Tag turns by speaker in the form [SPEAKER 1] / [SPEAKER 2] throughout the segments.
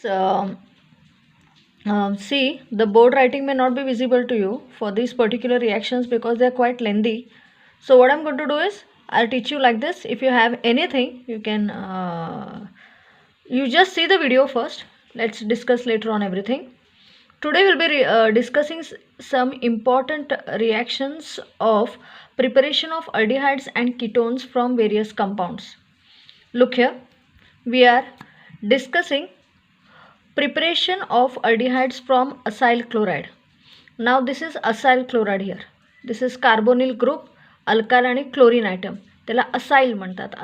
[SPEAKER 1] So, see, the board writing may not be visible to you for these particular reactions because they are quite lengthy. So what I'm going to do is I'll teach you like this. If you have anything, you can you just see the video first. Let's discuss later on everything. Today we'll be discussing some important reactions of preparation of aldehydes and ketones from various compounds. Look here, we are discussing preparation of aldehydes from acyl chloride. Now this is acyl chloride here. This is carbonyl group, alkyl आणि chlorine atom. त्याला acyl म्हणतात.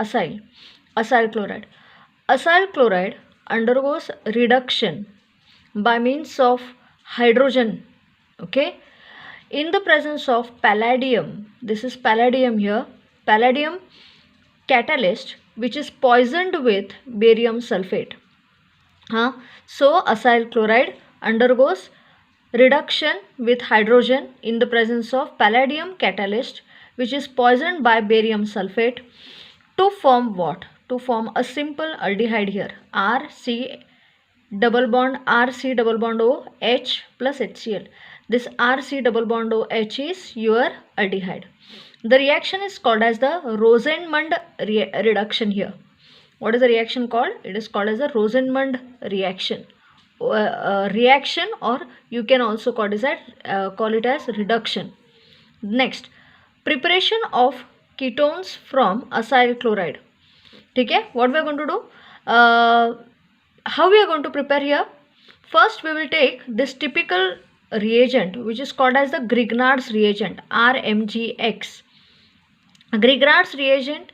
[SPEAKER 1] Acyl chloride. Acyl chloride undergoes reduction by means of hydrogen. Okay. In the presence of palladium, this is palladium here. Palladium catalyst which is poisoned with barium sulfate. So acyl chloride undergoes reduction with hydrogen in the presence of palladium catalyst which is poisoned by barium sulfate to form what? To form a simple aldehyde here, RC double bond O H plus HCl. This RC double bond O H is your aldehyde. The reaction is called as the Rosenmund reduction here. What is the reaction called? It is called as a Rosenmund reaction. Reaction, or you can also call it as reduction. Next, preparation of ketones from acyl chloride. Okay, what we are going to do? How we are going to prepare here? First, we will take this typical reagent which is called as the Grignard's reagent, RMGX. Grignard's reagent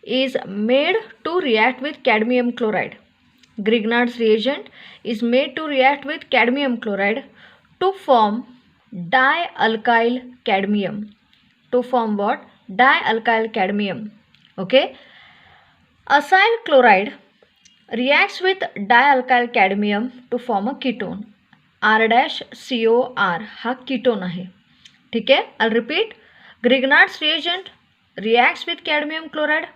[SPEAKER 1] is made to react with cadmium chloride. Grignard's reagent is made to react with cadmium chloride to form dialkyl cadmium. To form what? Dialkyl cadmium. Okay. Acyl chloride reacts with dialkyl cadmium to form a ketone. R-COR हा ketone आहे. ठीक आहे. I'll repeat. Grignard's reagent reacts with cadmium chloride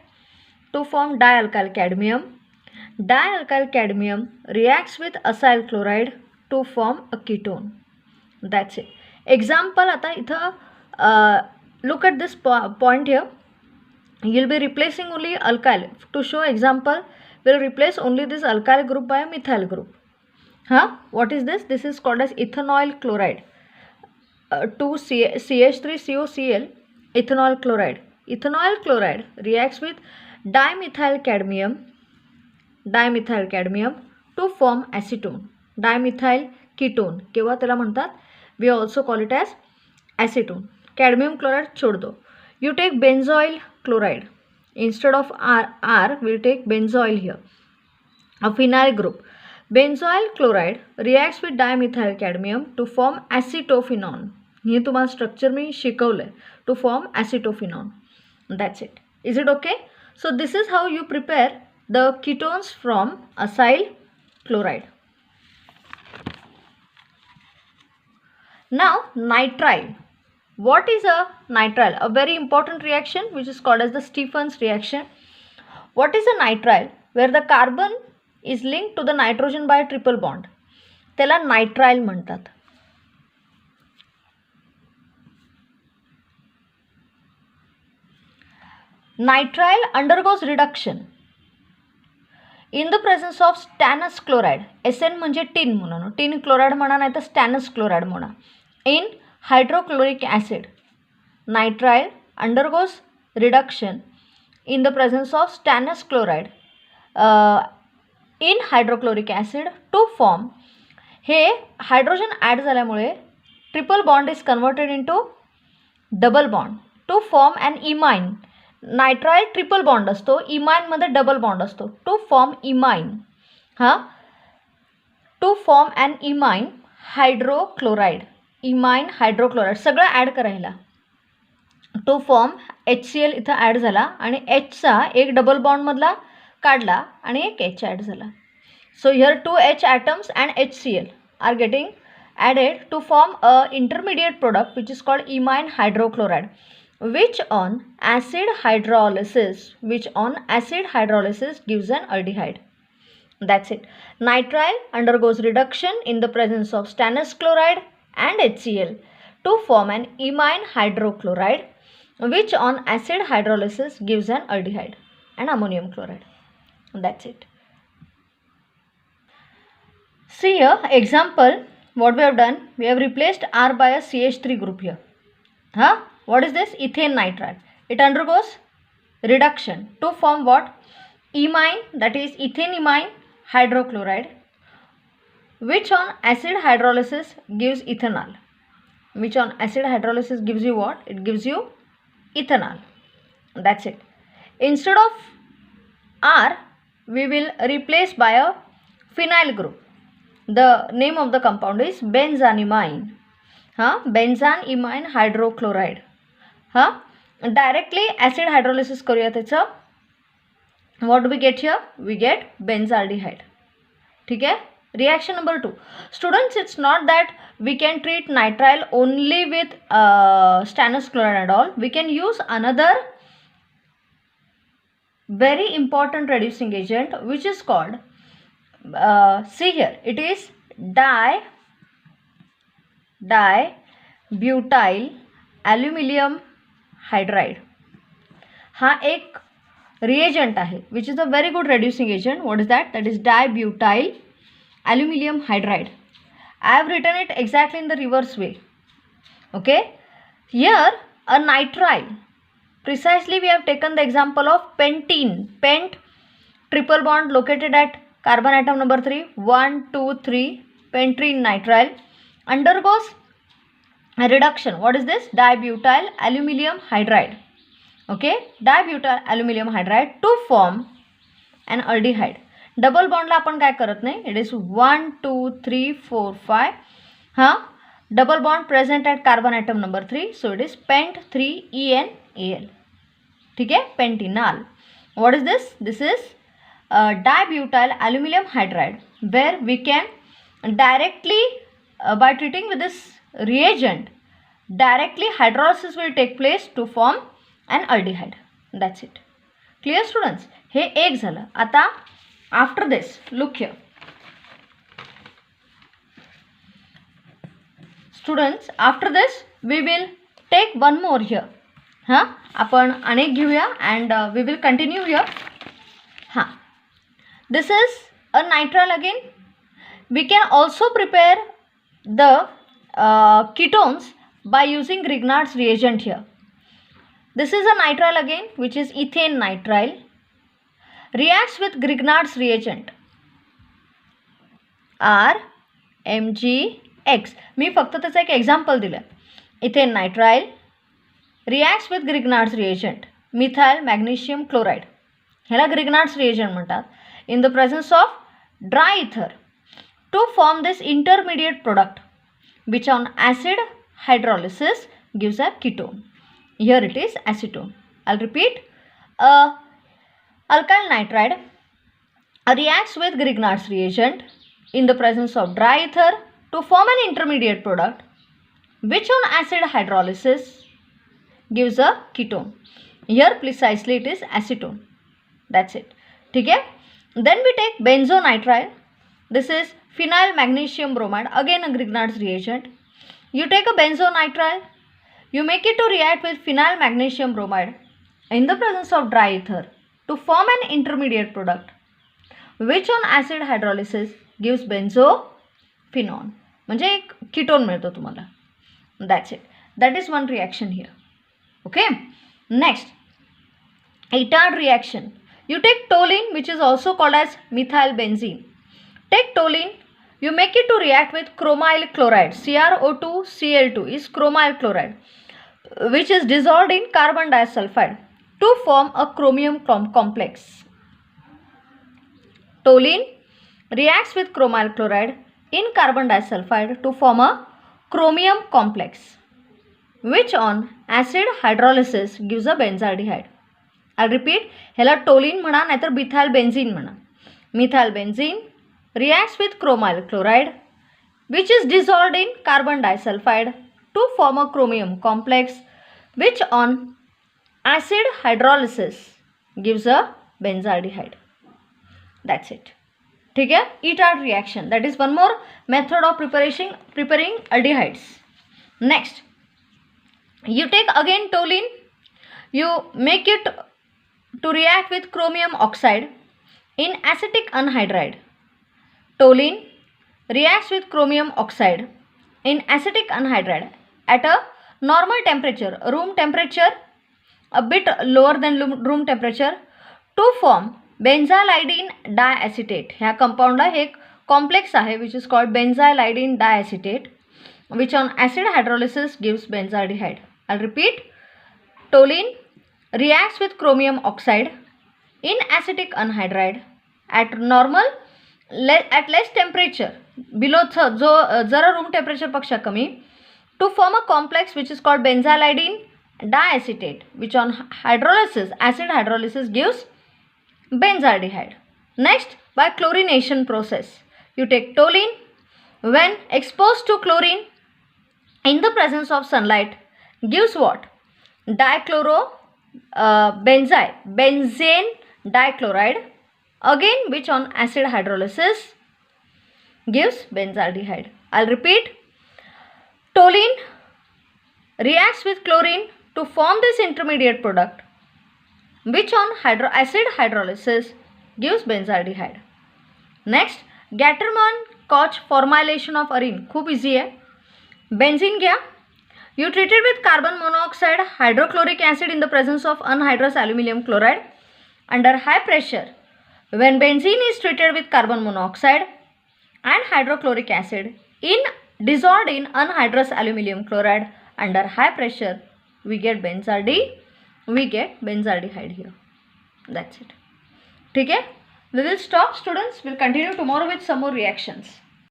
[SPEAKER 1] to form dialkyl cadmium. Dialkyl cadmium reacts with acyl chloride to form a ketone. That's it. Example आता इथं look at this point here. You'll be replacing only alkyl. To show example, we'll replace only this alkyl group by a methyl group. What is this? This is called as ethanoyl chloride. 2CH3COCl, ethanol chloride. Ethanol chloride reacts with dimethyl cadmium to form acetone. Dimethyl ketone केव्हा त्याला म्हणतात? We also call it as acetone. Cadmium chloride छोड़ दो. You take benzoyl chloride. Instead of R, we'll take benzoyl here. A phenyl group. Benzoyl chloride reacts with dimethyl cadmium to form acetophenone. हे तुम्हाला structure मी शिकवलंय. To form acetophenone. That's it. Is it okay? So this is how you prepare the ketones from acyl chloride. Now nitrile. What is a nitrile? A very important reaction which is called as the Stefan's reaction. What is a nitrile? Where the carbon is linked to the nitrogen by a triple bond. त्याला nitrile म्हणतात. Nitrile undergoes reduction in the presence of stannous chloride. SN म्हणजे tin म्हणून. Tin chloride म्हणा नाही तर stannous chloride म्हणा. In hydrochloric acid. Nitrile undergoes reduction in the presence of stannous chloride in hydrochloric acid to form. हे hydrogen add झाल्यामुळे triple bond is converted into double bond to form an imine. Nitrile triple bond असतो, इमाइनमध्ये double bond असतो. To form imine. To form an imine hydrochloride. Imine hydrochloride सगळं add करायला. To form HCl इथं add झाला आणि Hचा एक double बॉन्डमधला काढला आणि एक H ॲड झाला. So here 2 H atoms and HCl are getting added to form a intermediate product which is called imine hydrochloride, which on acid hydrolysis gives an aldehyde. That's it. Nitrile undergoes reduction in the presence of stannous chloride and HCl to form an imine hydrochloride, which on acid hydrolysis gives an aldehyde and ammonium chloride. That's it. See here, example, what we have done, we have replaced R by a CH3 group here. What is this? Ethane nitride. It undergoes reduction to form what? Imine, that is ethane imine hydrochloride, which on acid hydrolysis gives ethanol. Which on acid hydrolysis gives you what? It gives you ethanol. That's it. Instead of R, we will replace by a phenyl group. The name of the compound is benzanimine. Benzanimine hydrochloride. Directly acid hydrolysis करूया त्याचं. What do we get here? We get benzaldehyde. ठीक है? Reaction number 2. Students, it's not that we can treat nitrile only with stannous chloride and all. We can use another very important reducing agent which is called, see here, it is dibutyl aluminium hydride. हा एक reagent आहे which is a very good reducing agent. What is that? That is dibutyl aluminium hydride. I have written it exactly in the reverse way. Okay, here a nitrile, precisely we have taken the example of pentene. Pent, triple bond located at carbon atom number 3, 1, 2, 3, pentene nitrile undergoes a reduction. What is this? Dibutyl aluminium hydride. Okay, dibutyl aluminium hydride to form an aldehyde. Double बॉन्डला आपण काय करत नाही. It is 1 2 3 4 5. Double bond present at carbon atom number 3, so it is pent 3EnAl. ठीक है, pentenal. What is this? This is dibutyl aluminium hydride, where we can directly by treating with this reagent, directly hydrolysis will take place to form an aldehyde. That's it. Clear students? हे एक झालं. आता after this, look here. Students, after this we will take one more here. आपण अनेक घेऊया and we will continue here. This is a nitrile again. We can also prepare the ketones by using Grignard's reagent here. This is a nitrile again, which is ethane nitrile. Reacts with Grignard's reagent RMgX. मी फक्त त्याचं एक example दिलं. Ethane nitrile reacts with Grignard's reagent methyl magnesium chloride. ह्याला Grignard's reagent म्हणतात. in the presence of dry ether to form this intermediate product which on acid hydrolysis gives a ketone. Here it is acetone. I'll repeat. Alkyl nitride reacts with Grignard's reagent in the presence of dry ether to form an intermediate product which on acid hydrolysis gives a ketone. Here precisely it is acetone. That's it. ठीक है. Then we take benzonitrile. This is phenyl magnesium bromide, again a Grignard's reagent. You take a benzonitrile, you make it to react with phenyl magnesium bromide in the presence of dry ether to form an intermediate product which on acid hydrolysis gives benzophenone. म्हणजे एक ketone मिळतो तुम्हाला. That's it. That is one reaction here. Okay. Next, Itard reaction. You take toluene, which is also called as methyl benzene. Take toluene, you make it to react with chromyl chloride. CrO2Cl2 is chromyl chloride, which is dissolved in carbon disulfide to form a chromium complex. Toluene reacts with chromyl chloride in carbon disulfide to form a chromium complex, which on acid hydrolysis gives a benzaldehyde. I'll repeat. ह्याला toluene म्हणा नाहीतर methyl benzene म्हणा. Methyl benzene reacts with chromyl chloride which is dissolved in carbon disulfide to form a chromium complex which on acid hydrolysis gives a benzaldehyde. That's it. ठीक है, Etard reaction, that is one more method of preparing aldehydes. Next, you take again toluene, you make it to react with chromium oxide in acetic anhydride. Toluene reacts with chromium oxide in acetic anhydride at a normal temperature, room temperature, a bit lower than room temperature, to form benzylidene diacetate. ह्या कंपाऊंडला हे एक complex आहे which is called benzylidene diacetate, which on acid hydrolysis gives benzaldehyde. I'll repeat. Toluene reacts with chromium oxide in acetic anhydride at normal at less temperature, below जो जरा room temperature पेक्षा कमी, to form a complex which is called benzylidene diacetate, which on hydrolysis, acid hydrolysis, gives benzaldehyde. Next, by chlorination process, you take toluene, when exposed to chlorine in the presence of sunlight, gives what? Benzene dichloride, again which on acid hydrolysis gives benzaldehyde. I'll repeat. Toluene reacts with chlorine to form this intermediate product, which on acid hydrolysis gives benzaldehyde. Next, Gattermann-Koch formylation of arene, खूब easy है. Benzene क्या? You treat it with carbon monoxide, hydrochloric acid in the presence of anhydrous aluminium chloride under high pressure. When benzene is treated with carbon monoxide and hydrochloric acid dissolved in anhydrous aluminium chloride under high pressure, we get benzaldehyde here. That's it. ठीक है? We will stop, students. We'll continue tomorrow with some more reactions.